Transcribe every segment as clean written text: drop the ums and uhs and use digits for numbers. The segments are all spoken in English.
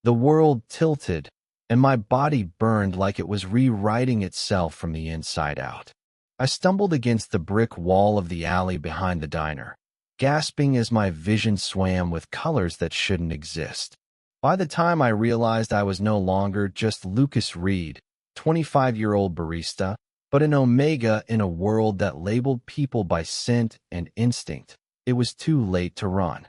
The world tilted, and my body burned like it was rewriting itself from the inside out. I stumbled against the brick wall of the alley behind the diner, gasping as my vision swam with colors that shouldn't exist. By the time I realized I was no longer just Lucas Reed, 25-year-old barista, but an omega in a world that labeled people by scent and instinct, it was too late to run.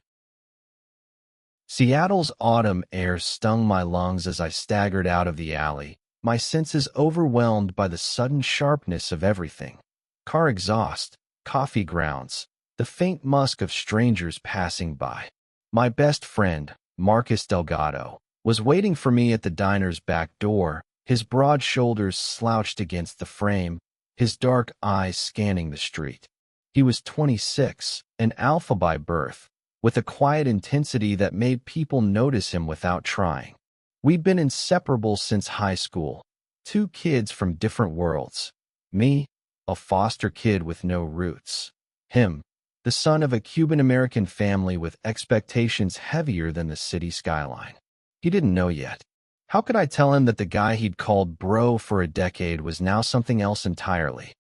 Seattle's autumn air stung my lungs as I staggered out of the alley, my senses overwhelmed by the sudden sharpness of everything. Car exhaust, coffee grounds, the faint musk of strangers passing by. My best friend, Marcus Delgado, was waiting for me at the diner's back door, his broad shoulders slouched against the frame, his dark eyes scanning the street. He was 26, an alpha by birth, with a quiet intensity that made people notice him without trying. We'd been inseparable since high school, two kids from different worlds. Me, a foster kid with no roots. Him, the son of a Cuban-American family with expectations heavier than the city skyline. He didn't know yet. How could I tell him that the guy he'd called bro for a decade was now something else entirely?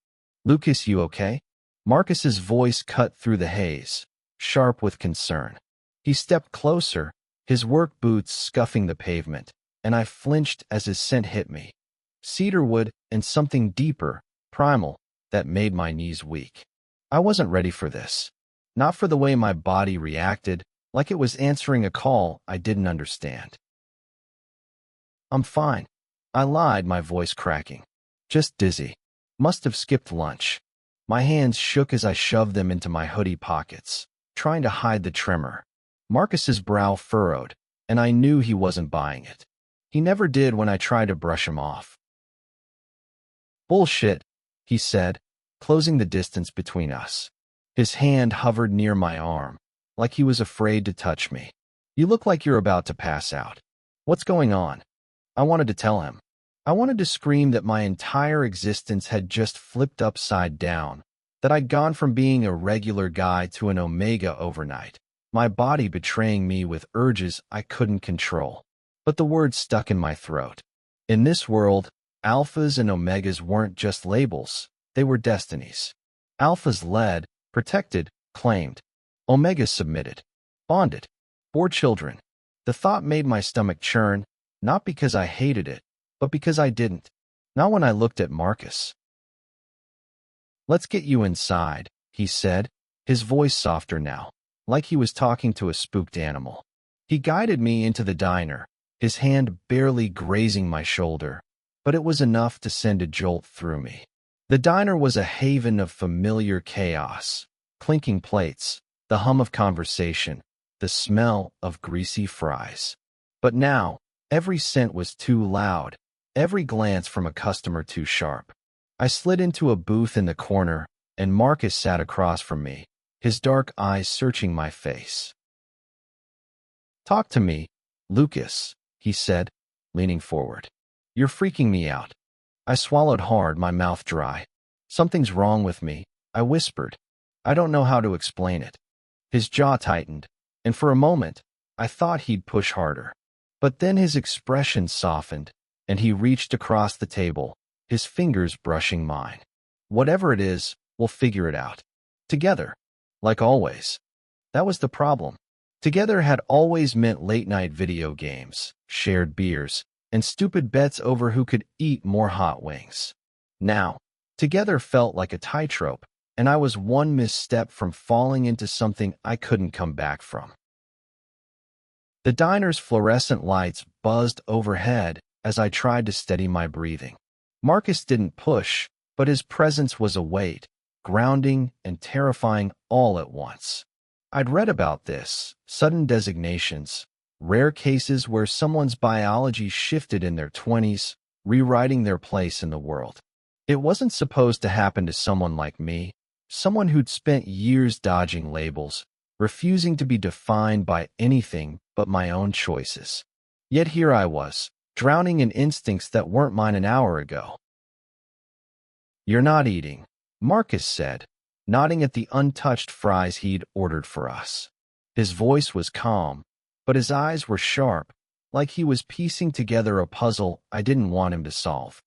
"Lucas, you okay?" Marcus's voice cut through the haze, sharp with concern. He stepped closer, his work boots scuffing the pavement, and I flinched as his scent hit me. Cedarwood and something deeper, primal, that made my knees weak. I wasn't ready for this. Not for the way my body reacted, like it was answering a call I didn't understand. "I'm fine," I lied, my voice cracking. "Just dizzy. Must have skipped lunch." My hands shook as I shoved them into my hoodie pockets, trying to hide the tremor. Marcus's brow furrowed, and I knew he wasn't buying it. He never did when I tried to brush him off. "Bullshit," he said, closing the distance between us. His hand hovered near my arm, like he was afraid to touch me. "You look like you're about to pass out. What's going on?" I wanted to tell him. I wanted to scream that my entire existence had just flipped upside down, that I'd gone from being a regular guy to an omega overnight, my body betraying me with urges I couldn't control. But the words stuck in my throat. In this world, alphas and omegas weren't just labels, they were destinies. Alphas led, protected, claimed. Omegas submitted, bonded, bore children. The thought made my stomach churn, not because I hated it, but because I didn't. Not when I looked at Marcus. "Let's get you inside," he said, his voice softer now, like he was talking to a spooked animal. He guided me into the diner, his hand barely grazing my shoulder, but it was enough to send a jolt through me. The diner was a haven of familiar chaos, clinking plates, the hum of conversation, the smell of greasy fries. But now, every scent was too loud, every glance from a customer too sharp. I slid into a booth in the corner, and Marcus sat across from me, his dark eyes searching my face. "Talk to me, Lucas," he said, leaning forward. "You're freaking me out." I swallowed hard, my mouth dry. "Something's wrong with me," I whispered. "I don't know how to explain it." His jaw tightened, and for a moment, I thought he'd push harder. But then his expression softened, and he reached across the table, his fingers brushing mine. "Whatever it is, we'll figure it out. Together. Like always." That was the problem. Together had always meant late-night video games, shared beers, and stupid bets over who could eat more hot wings. Now, together felt like a tightrope, and I was one misstep from falling into something I couldn't come back from. The diner's fluorescent lights buzzed overhead as I tried to steady my breathing. Marcus didn't push, but his presence was a weight, grounding and terrifying all at once. I'd read about this, sudden designations, rare cases where someone's biology shifted in their 20s, rewriting their place in the world. It wasn't supposed to happen to someone like me, someone who'd spent years dodging labels, refusing to be defined by anything but my own choices. Yet here I was, drowning in instincts that weren't mine an hour ago. "You're not eating," Marcus said, nodding at the untouched fries he'd ordered for us. His voice was calm, but his eyes were sharp, like he was piecing together a puzzle I didn't want him to solve.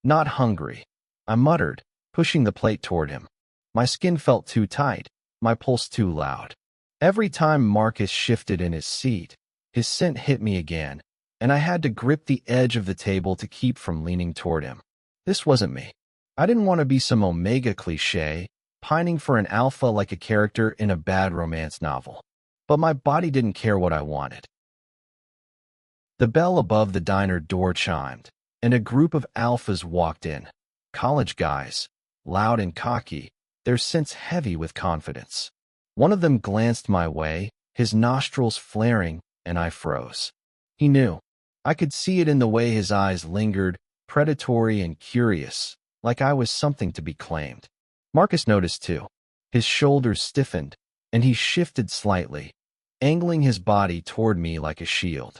Not hungry, I muttered, pushing the plate toward him. My skin felt too tight, my pulse too loud. Every time Marcus shifted in his seat, his scent hit me again, and I had to grip the edge of the table to keep from leaning toward him. This wasn't me. I didn't want to be some omega cliché, pining for an alpha like a character in a bad romance novel. But my body didn't care what I wanted. The bell above the diner door chimed, and a group of alphas walked in. College guys, loud and cocky, their scents heavy with confidence. One of them glanced my way, his nostrils flaring, and I froze. He knew. I could see it in the way his eyes lingered, predatory and curious, like I was something to be claimed. Marcus noticed too. His shoulders stiffened, and he shifted slightly, angling his body toward me like a shield.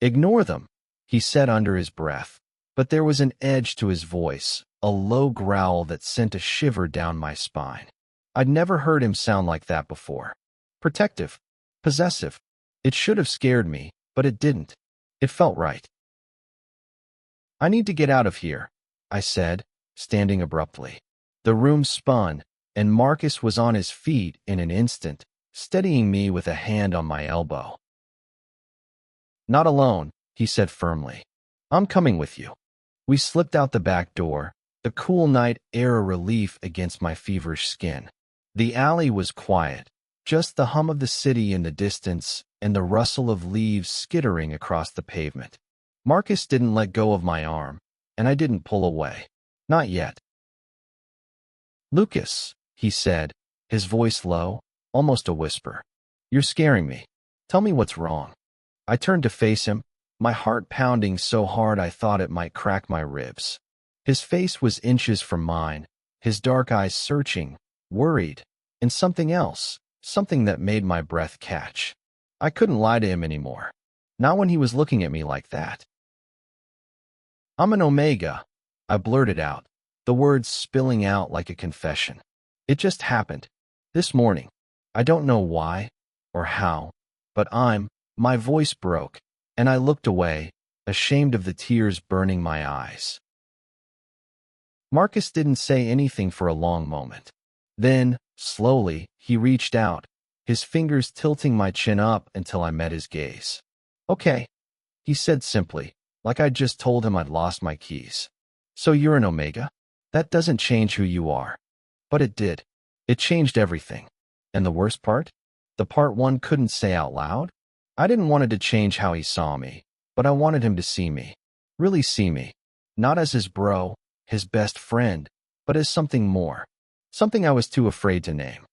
"Ignore them," he said under his breath, but there was an edge to his voice, a low growl that sent a shiver down my spine. I'd never heard him sound like that before. Protective, possessive. It should have scared me, but it didn't. It felt right. "I need to get out of here," I said, standing abruptly. The room spun, and Marcus was on his feet in an instant, steadying me with a hand on my elbow. "Not alone," he said firmly. "I'm coming with you." We slipped out the back door, the cool night air a relief against my feverish skin. The alley was quiet, just the hum of the city in the distance and the rustle of leaves skittering across the pavement. Marcus didn't let go of my arm, and I didn't pull away. Not yet. "Lucas," he said, his voice low, almost a whisper. "You're scaring me. Tell me what's wrong." I turned to face him, my heart pounding so hard I thought it might crack my ribs. His face was inches from mine, his dark eyes searching, worried, and something else, something that made my breath catch. I couldn't lie to him anymore. Not when he was looking at me like that. "I'm an omega," I blurted out, the words spilling out like a confession. "It just happened. This morning. I don't know why or how, but my voice broke, and I looked away, ashamed of the tears burning my eyes. Marcus didn't say anything for a long moment. Then, slowly, he reached out, his fingers tilting my chin up until I met his gaze. "Okay," he said simply, like I'd just told him I'd lost my keys. "So you're an omega? That doesn't change who you are." But it did. It changed everything. And the worst part? The part one couldn't say out loud? I didn't want it to change how he saw me, but I wanted him to see me. Really see me. Not as his bro, his best friend, but as something more. Something I was too afraid to name.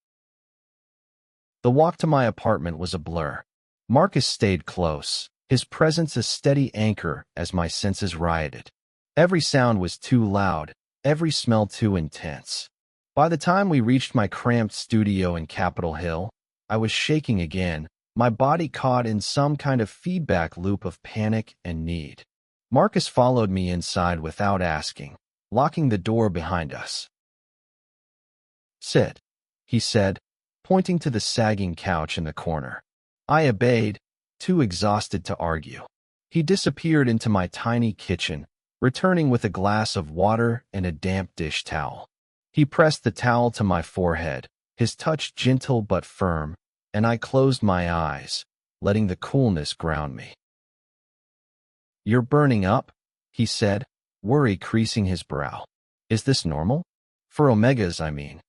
The walk to my apartment was a blur. Marcus stayed close, his presence a steady anchor as my senses rioted. Every sound was too loud, every smell too intense. By the time we reached my cramped studio in Capitol Hill, I was shaking again, my body caught in some kind of feedback loop of panic and need. Marcus followed me inside without asking, locking the door behind us. "Sit," he said, pointing to the sagging couch in the corner. I obeyed, too exhausted to argue. He disappeared into my tiny kitchen, returning with a glass of water and a damp dish towel. He pressed the towel to my forehead, his touch gentle but firm, and I closed my eyes, letting the coolness ground me. "You're burning up," he said, worry creasing his brow. "Is this normal? For omegas, I mean."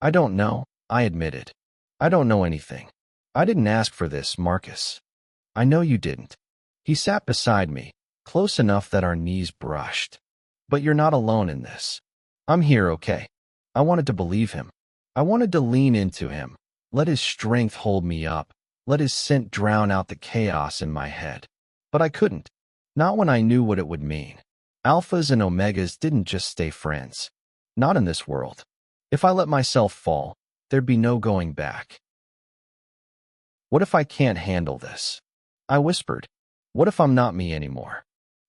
"I don't know," I admitted. "I don't know anything. I didn't ask for this, Marcus." "I know you didn't." He sat beside me, close enough that our knees brushed. "But you're not alone in this. I'm here, okay?" I wanted to believe him. I wanted to lean into him, let his strength hold me up, let his scent drown out the chaos in my head. But I couldn't. Not when I knew what it would mean. Alphas and omegas didn't just stay friends. Not in this world. If I let myself fall, there'd be no going back. "What if I can't handle this?" I whispered. "What if I'm not me anymore?"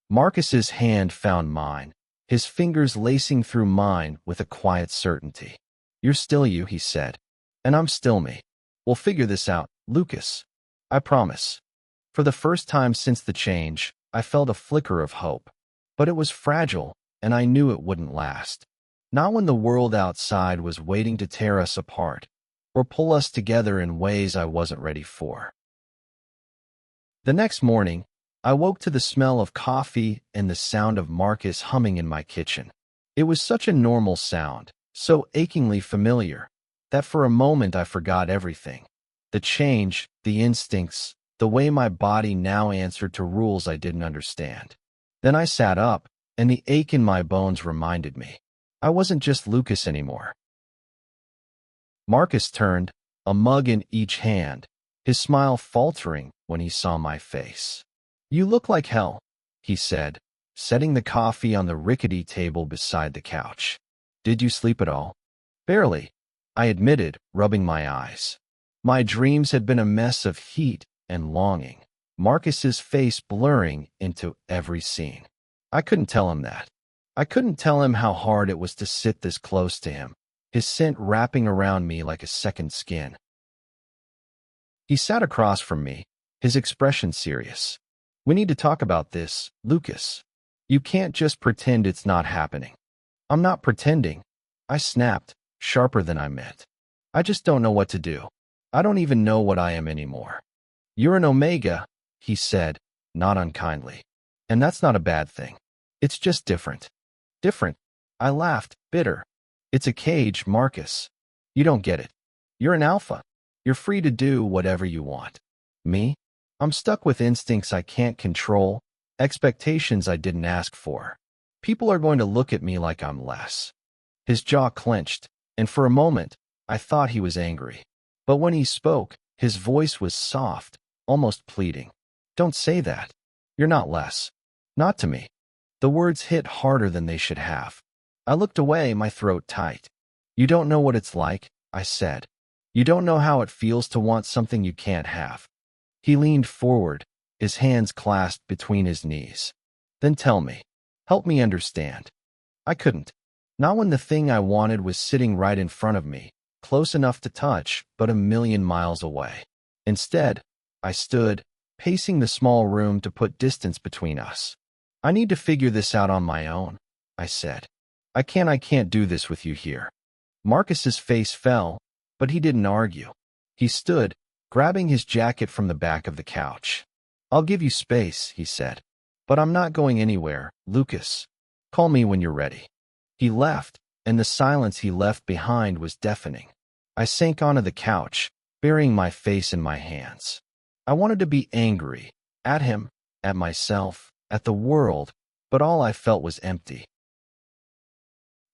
Marcus's hand found mine, his fingers lacing through mine with a quiet certainty. "You're still you," he said. "And I'm still me. We'll figure this out, Lucas." I promise. For the first time since the change, I felt a flicker of hope. But it was fragile, and I knew it wouldn't last. Not when the world outside was waiting to tear us apart, or pull us together in ways I wasn't ready for. The next morning, I woke to the smell of coffee and the sound of Marcus humming in my kitchen. It was such a normal sound, so achingly familiar, that for a moment I forgot everything. The change, the instincts, the way my body now answered to rules I didn't understand. Then I sat up, and the ache in my bones reminded me. I wasn't just Lucas anymore. Marcus turned, a mug in each hand, his smile faltering when he saw my face. "You look like hell," he said, setting the coffee on the rickety table beside the couch. "Did you sleep at all?" "Barely," I admitted, rubbing my eyes. My dreams had been a mess of heat and longing, Marcus's face blurring into every scene. I couldn't tell him that. I couldn't tell him how hard it was to sit this close to him, his scent wrapping around me like a second skin. He sat across from me, his expression serious. "We need to talk about this, Lucas. You can't just pretend it's not happening." "I'm not pretending," I snapped, sharper than I meant. "I just don't know what to do. I don't even know what I am anymore." "You're an Omega," he said, not unkindly. "And that's not a bad thing. It's just different." "Different?" I laughed, bitter. "It's a cage, Marcus. You don't get it. You're an alpha. You're free to do whatever you want. Me? I'm stuck with instincts I can't control, expectations I didn't ask for. People are going to look at me like I'm less." His jaw clenched, and for a moment, I thought he was angry. But when he spoke, his voice was soft, almost pleading. "Don't say that. You're not less. Not to me." The words hit harder than they should have. I looked away, my throat tight. "You don't know what it's like," I said. "You don't know how it feels to want something you can't have." He leaned forward, his hands clasped between his knees. "Then tell me. Help me understand." I couldn't. Not when the thing I wanted was sitting right in front of me, close enough to touch, but a million miles away. Instead, I stood, pacing the small room to put distance between us. "I need to figure this out on my own," I said. I can't do this with you here." Marcus's face fell, but he didn't argue. He stood, grabbing his jacket from the back of the couch. "I'll give you space," he said. "But I'm not going anywhere, Lucas. Call me when you're ready." He left, and the silence he left behind was deafening. I sank onto the couch, burying my face in my hands. I wanted to be angry, at him, at myself, at the world, but all I felt was empty.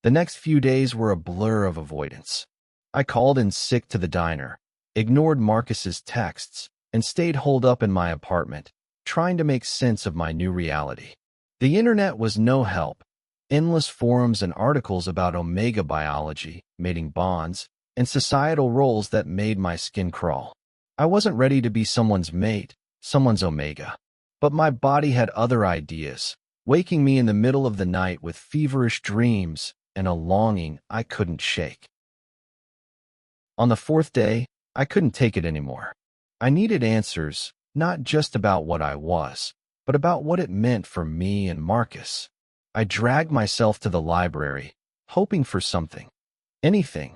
The next few days were a blur of avoidance. I called in sick to the diner, ignored Marcus's texts, and stayed holed up in my apartment, trying to make sense of my new reality. The internet was no help. Endless forums and articles about omega biology, mating bonds, and societal roles that made my skin crawl. I wasn't ready to be someone's mate, someone's omega. But my body had other ideas, waking me in the middle of the night with feverish dreams and a longing I couldn't shake. On the fourth day, I couldn't take it anymore. I needed answers, not just about what I was, but about what it meant for me and Marcus. I dragged myself to the library, hoping for something, anything,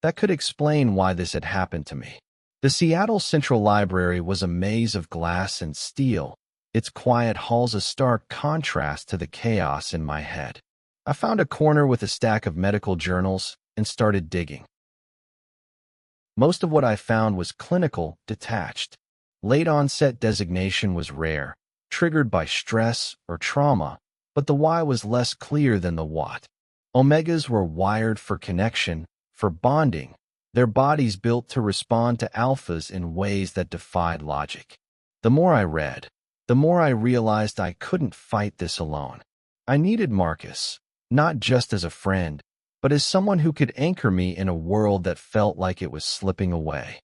that could explain why this had happened to me. The Seattle Central Library was a maze of glass and steel, its quiet halls a stark contrast to the chaos in my head. I found a corner with a stack of medical journals and started digging. Most of what I found was clinical, detached. Late onset designation was rare, triggered by stress or trauma, but the why was less clear than the what. Omegas were wired for connection, for bonding, their bodies built to respond to alphas in ways that defied logic. The more I read, the more I realized I couldn't fight this alone. I needed Marcus, not just as a friend, but as someone who could anchor me in a world that felt like it was slipping away.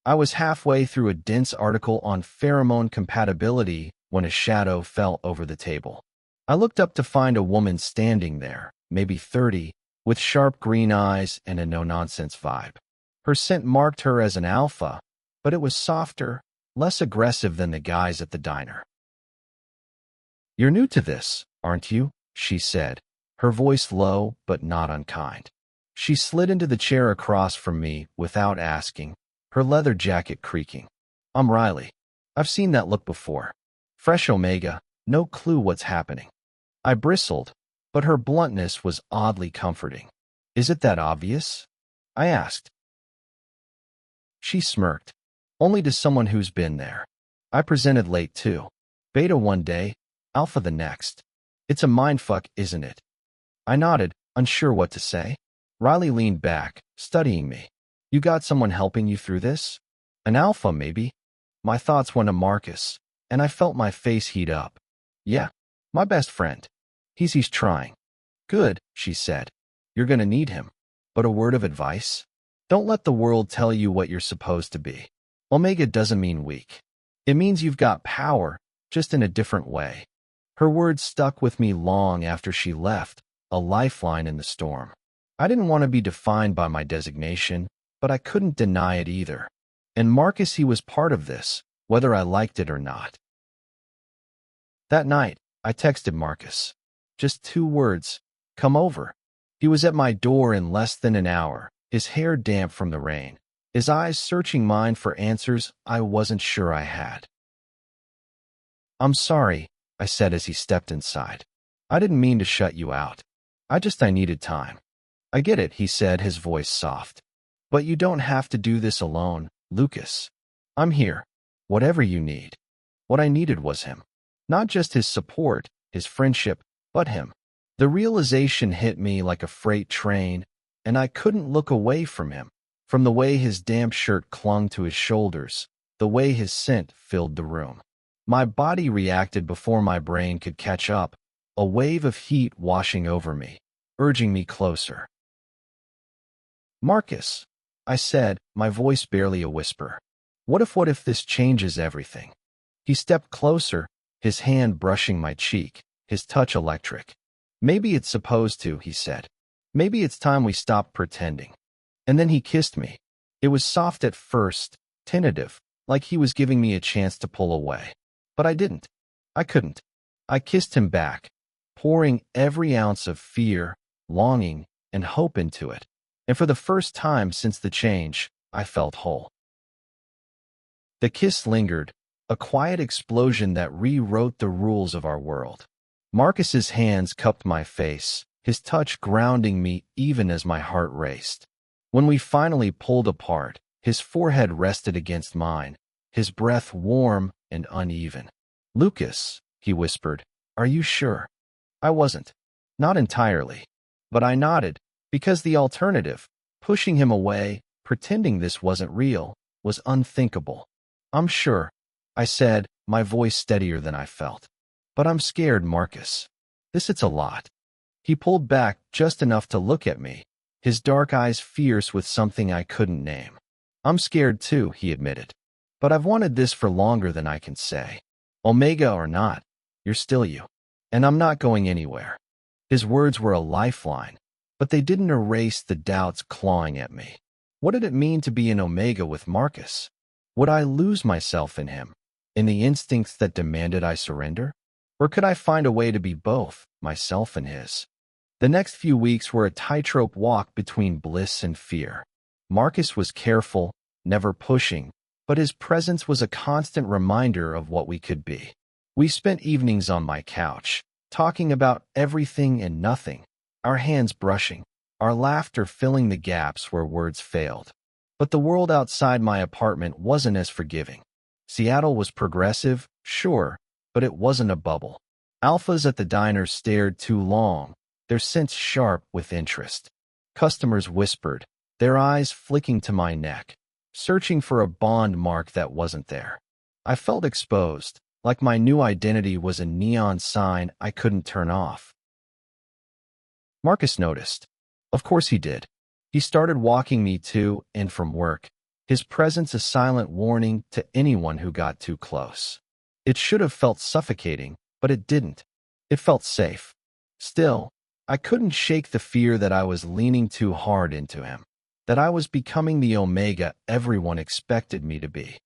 I was halfway through a dense article on pheromone compatibility when a shadow fell over the table. I looked up to find a woman standing there, maybe 30, with sharp green eyes and a no-nonsense vibe. Her scent marked her as an alpha, but it was softer, less aggressive than the guys at the diner. "You're new to this, aren't you?" she said, her voice low but not unkind. She slid into the chair across from me without asking, her leather jacket creaking. "I'm Riley. I've seen that look before. Fresh Omega, no clue what's happening." I bristled, but her bluntness was oddly comforting. "Is it that obvious?" I asked. She smirked. "Only to someone who's been there. I presented late too. Beta one day, alpha the next. It's a mindfuck, isn't it?" I nodded, unsure what to say. Riley leaned back, studying me. "You got someone helping you through this? An alpha, maybe?" My thoughts went to Marcus, and I felt my face heat up. "Yeah, my best friend. He's trying." "Good," she said. "You're gonna need him. But a word of advice? Don't let the world tell you what you're supposed to be. Omega doesn't mean weak. It means you've got power, just in a different way." Her words stuck with me long after she left, a lifeline in the storm. I didn't want to be defined by my designation, but I couldn't deny it either. And Marcus, he was part of this, whether I liked it or not. That night, I texted Marcus. Just 2 words, "Come over." He was at my door in less than an hour, his hair damp from the rain, his eyes searching mine for answers I wasn't sure I had. "I'm sorry," I said as he stepped inside. "I didn't mean to shut you out. I needed time." "I get it," he said, his voice soft. "But you don't have to do this alone, Lucas. I'm here. Whatever you need." What I needed was him. Not just his support, his friendship, but him. The realization hit me like a freight train, and I couldn't look away from him, from the way his damp shirt clung to his shoulders, the way his scent filled the room. My body reacted before my brain could catch up, a wave of heat washing over me, urging me closer. "Marcus," I said, my voice barely a whisper. What if this changes everything?" He stepped closer, his hand brushing my cheek, his touch electric. "Maybe it's supposed to," he said. "Maybe it's time we stopped pretending." And then he kissed me. It was soft at first, tentative, like he was giving me a chance to pull away. But I didn't. I couldn't. I kissed him back, pouring every ounce of fear, longing, and hope into it. And for the first time since the change, I felt whole. The kiss lingered, a quiet explosion that rewrote the rules of our world. Marcus's hands cupped my face, his touch grounding me even as my heart raced. When we finally pulled apart, his forehead rested against mine, his breath warm and uneven. "Lucas," he whispered, "are you sure?" I wasn't. Not entirely. But I nodded, because the alternative, pushing him away, pretending this wasn't real, was unthinkable. "I'm sure," I said, my voice steadier than I felt. "But I'm scared, Marcus. It's a lot." He pulled back just enough to look at me, his dark eyes fierce with something I couldn't name. "I'm scared too," he admitted. "But I've wanted this for longer than I can say. Omega or not, you're still you. And I'm not going anywhere." His words were a lifeline, but they didn't erase the doubts clawing at me. What did it mean to be an Omega with Marcus? Would I lose myself in him, in the instincts that demanded I surrender? Or could I find a way to be both, myself and his? The next few weeks were a tightrope walk between bliss and fear. Marcus was careful, never pushing, but his presence was a constant reminder of what we could be. We spent evenings on my couch, talking about everything and nothing, our hands brushing, our laughter filling the gaps where words failed. But the world outside my apartment wasn't as forgiving. Seattle was progressive, sure, but it wasn't a bubble. Alphas at the diner stared too long, their scents sharp with interest. Customers whispered, their eyes flicking to my neck, searching for a bond mark that wasn't there. I felt exposed, like my new identity was a neon sign I couldn't turn off. Marcus noticed. Of course he did. He started walking me to and from work, his presence a silent warning to anyone who got too close. It should have felt suffocating, but it didn't. It felt safe. Still, I couldn't shake the fear that I was leaning too hard into him, that I was becoming the omega everyone expected me to be.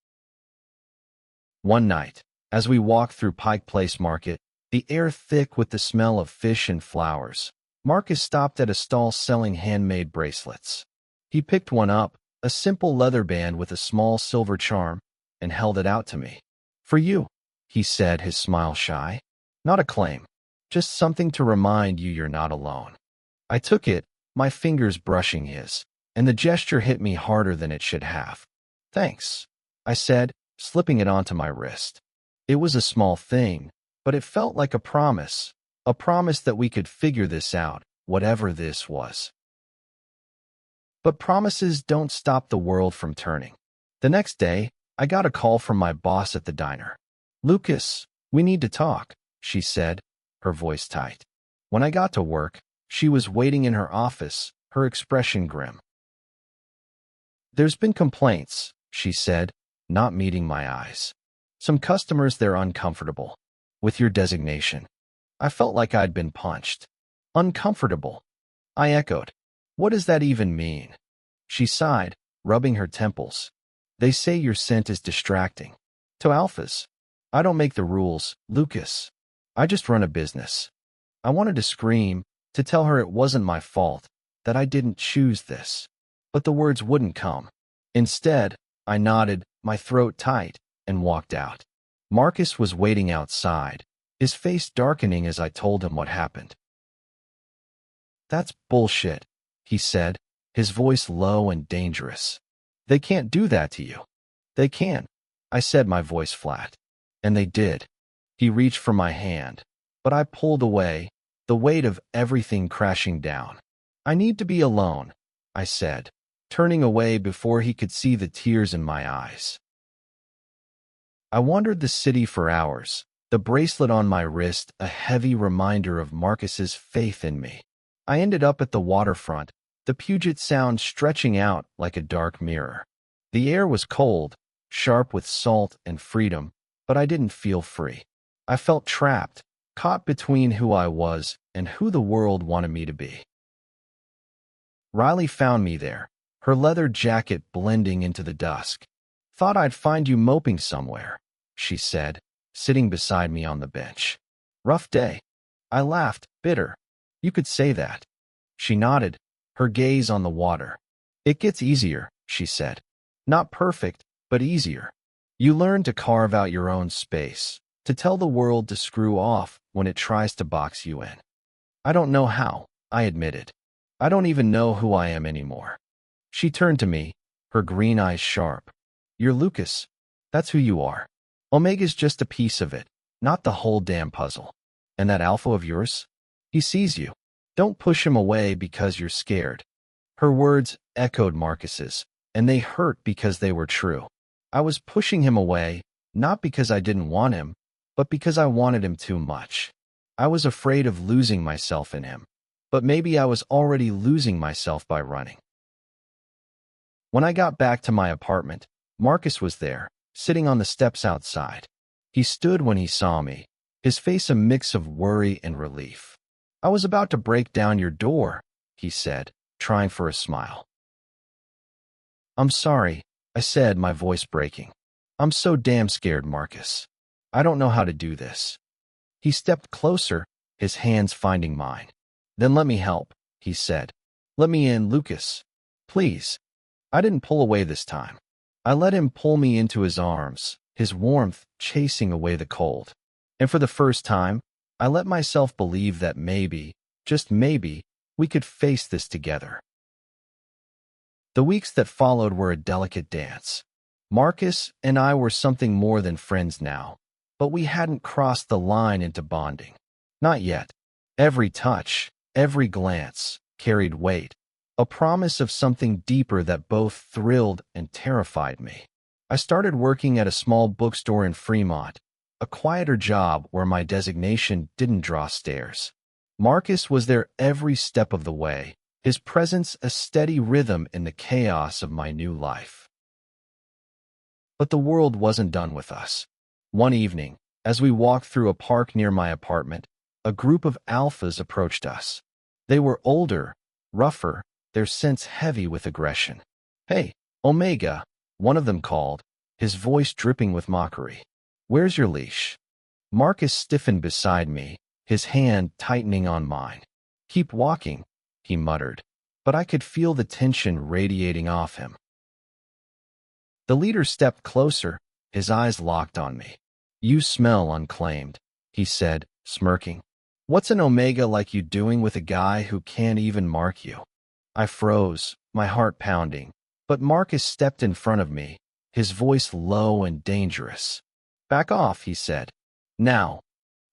One night, as we walked through Pike Place Market, the air thick with the smell of fish and flowers, Marcus stopped at a stall selling handmade bracelets. He picked one up, a simple leather band with a small silver charm, and held it out to me. "For you," he said, his smile shy. "Not a claim, just something to remind you you're not alone." I took it, my fingers brushing his, and the gesture hit me harder than it should have. "Thanks," I said, slipping it onto my wrist. It was a small thing, but it felt like a promise that we could figure this out, whatever this was. But promises don't stop the world from turning. The next day, I got a call from my boss at the diner. "Lucas, we need to talk," she said, her voice tight. When I got to work, she was waiting in her office, her expression grim. "There's been complaints," she said, not meeting my eyes. "Some customers, they're uncomfortable with your designation." I felt like I'd been punched. "Uncomfortable?" I echoed. "What does that even mean?" She sighed, rubbing her temples. "They say your scent is distracting. To alphas. I don't make the rules, Lucas. I just run a business." I wanted to scream, to tell her it wasn't my fault, that I didn't choose this. But the words wouldn't come. Instead, I nodded, my throat tight, and walked out. Marcus was waiting outside, his face darkening as I told him what happened. "That's bullshit," he said, his voice low and dangerous. "They can't do that to you." "They can," I said, my voice flat. "And they did." He reached for my hand, but I pulled away, the weight of everything crashing down. "I need to be alone," I said, turning away before he could see the tears in my eyes. I wandered the city for hours, the bracelet on my wrist a heavy reminder of Marcus's faith in me. I ended up at the waterfront, the Puget Sound stretching out like a dark mirror. The air was cold, sharp with salt and freedom, but I didn't feel free. I felt trapped, caught between who I was and who the world wanted me to be. Riley found me there, her leather jacket blending into the dusk. "Thought I'd find you moping somewhere," she said, sitting beside me on the bench. "Rough day." I laughed, bitter. "You could say that." She nodded, her gaze on the water. "It gets easier," she said. "Not perfect, but easier. You learn to carve out your own space, to tell the world to screw off when it tries to box you in." "I don't know how," I admitted. "I don't even know who I am anymore." She turned to me, her green eyes sharp. "You're Lucas. That's who you are. Omega's just a piece of it, not the whole damn puzzle. And that alpha of yours? He sees you. Don't push him away because you're scared." Her words echoed Marcus's, and they hurt because they were true. I was pushing him away, not because I didn't want him, but because I wanted him too much. I was afraid of losing myself in him, but maybe I was already losing myself by running. When I got back to my apartment, Marcus was there, sitting on the steps outside. He stood when he saw me, his face a mix of worry and relief. "I was about to break down your door," he said, trying for a smile. "I'm sorry," I said, my voice breaking. "I'm so damn scared, Marcus. I don't know how to do this." He stepped closer, his hands finding mine. "Then let me help," he said. "Let me in, Lucas. Please." I didn't pull away this time. I let him pull me into his arms, his warmth chasing away the cold. And for the first time, I let myself believe that maybe, just maybe, we could face this together. The weeks that followed were a delicate dance. Marcus and I were something more than friends now, but we hadn't crossed the line into bonding. Not yet. Every touch, every glance, carried weight, a promise of something deeper that both thrilled and terrified me. I started working at a small bookstore in Fremont, a quieter job where my designation didn't draw stares. Marcus was there every step of the way, his presence a steady rhythm in the chaos of my new life. But the world wasn't done with us. One evening, as we walked through a park near my apartment, a group of alphas approached us. They were older, rougher, their scents heavy with aggression. "Hey, Omega," one of them called, his voice dripping with mockery. "Where's your leash?" Marcus stiffened beside me, his hand tightening on mine. "Keep walking," he muttered, but I could feel the tension radiating off him. The leader stepped closer, his eyes locked on me. "You smell unclaimed," he said, smirking. "What's an Omega like you doing with a guy who can't even mark you?" I froze, my heart pounding, but Marcus stepped in front of me, his voice low and dangerous. "Back off," he said. "Now."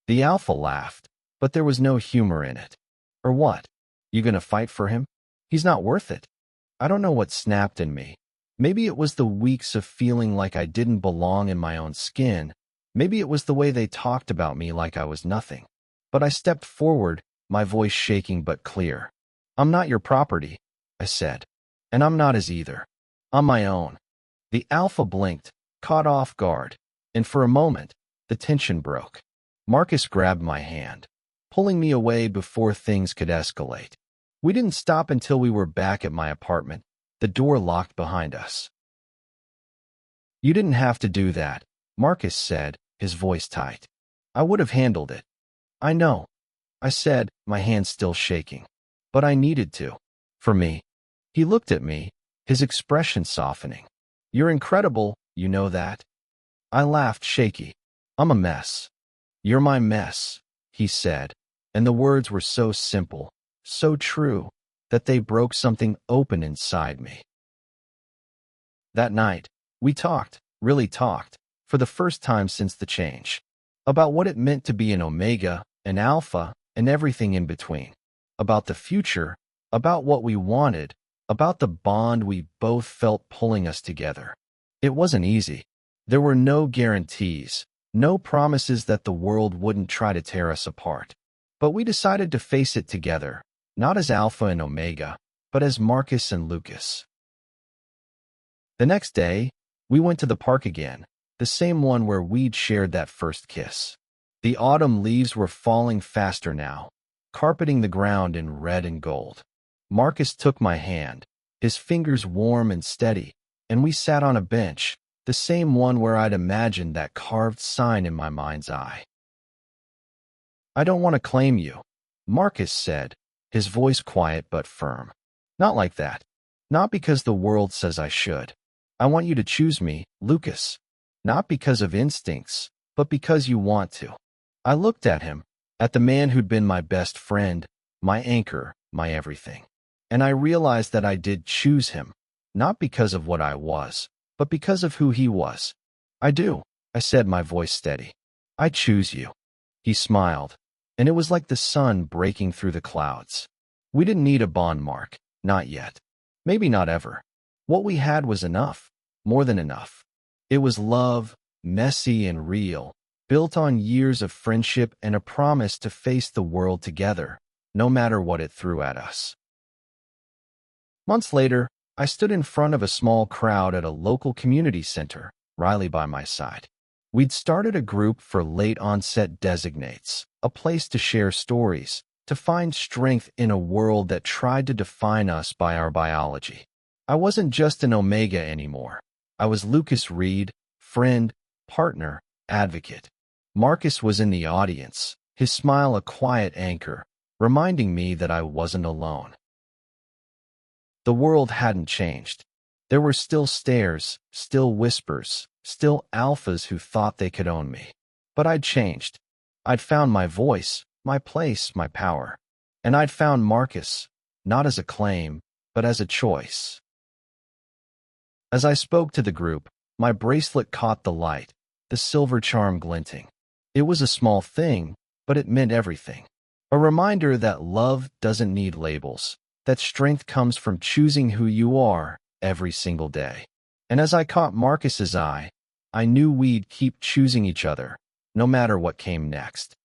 The alpha laughed, but there was no humor in it. "Or what? You gonna fight for him? He's not worth it." I don't know what snapped in me. Maybe it was the weeks of feeling like I didn't belong in my own skin. Maybe it was the way they talked about me like I was nothing. But I stepped forward, my voice shaking but clear. "I'm not your property," I said. "And I'm not his either. I'm my own." The alpha blinked, caught off guard, and for a moment, the tension broke. Marcus grabbed my hand, pulling me away before things could escalate. We didn't stop until we were back at my apartment, the door locked behind us. "You didn't have to do that," Marcus said, his voice tight. "I would have handled it." "I know," I said, my hand still shaking. "But I needed to. For me." He looked at me, his expression softening. "You're incredible, you know that?" I laughed shaky. "I'm a mess." "You're my mess," he said, and the words were so simple, so true, that they broke something open inside me. That night, we talked, really talked, for the first time since the change, about what it meant to be an Omega, an Alpha, and everything in between, about the future, about what we wanted, about the bond we both felt pulling us together. It wasn't easy. There were no guarantees, no promises that the world wouldn't try to tear us apart. But we decided to face it together, not as Alpha and Omega, but as Marcus and Lucas. The next day, we went to the park again, the same one where we'd shared that first kiss. The autumn leaves were falling faster now, carpeting the ground in red and gold. Marcus took my hand, his fingers warm and steady, and we sat on a bench, the same one where I'd imagined that carved sign in my mind's eye. "I don't want to claim you," Marcus said, his voice quiet but firm. "Not like that. Not because the world says I should. I want you to choose me, Lucas. Not because of instincts, but because you want to." I looked at him, at the man who'd been my best friend, my anchor, my everything. And I realized that I did choose him, not because of what I was, but because of who he was. "I do," I said, my voice steady. "I choose you." He smiled, and it was like the sun breaking through the clouds. We didn't need a bond, Mark, not yet. Maybe not ever. What we had was enough, more than enough. It was love, messy and real, built on years of friendship and a promise to face the world together, no matter what it threw at us. Months later, I stood in front of a small crowd at a local community center, Riley by my side. We'd started a group for late-onset designates, a place to share stories, to find strength in a world that tried to define us by our biology. I wasn't just an Omega anymore. I was Lucas Reed, friend, partner, advocate. Marcus was in the audience, his smile a quiet anchor, reminding me that I wasn't alone. The world hadn't changed. There were still stares, still whispers, still alphas who thought they could own me. But I'd changed. I'd found my voice, my place, my power. And I'd found Marcus, not as a claim, but as a choice. As I spoke to the group, my bracelet caught the light, the silver charm glinting. It was a small thing, but it meant everything. A reminder that love doesn't need labels, that strength comes from choosing who you are every single day. And as I caught Marcus's eye, I knew we'd keep choosing each other, no matter what came next.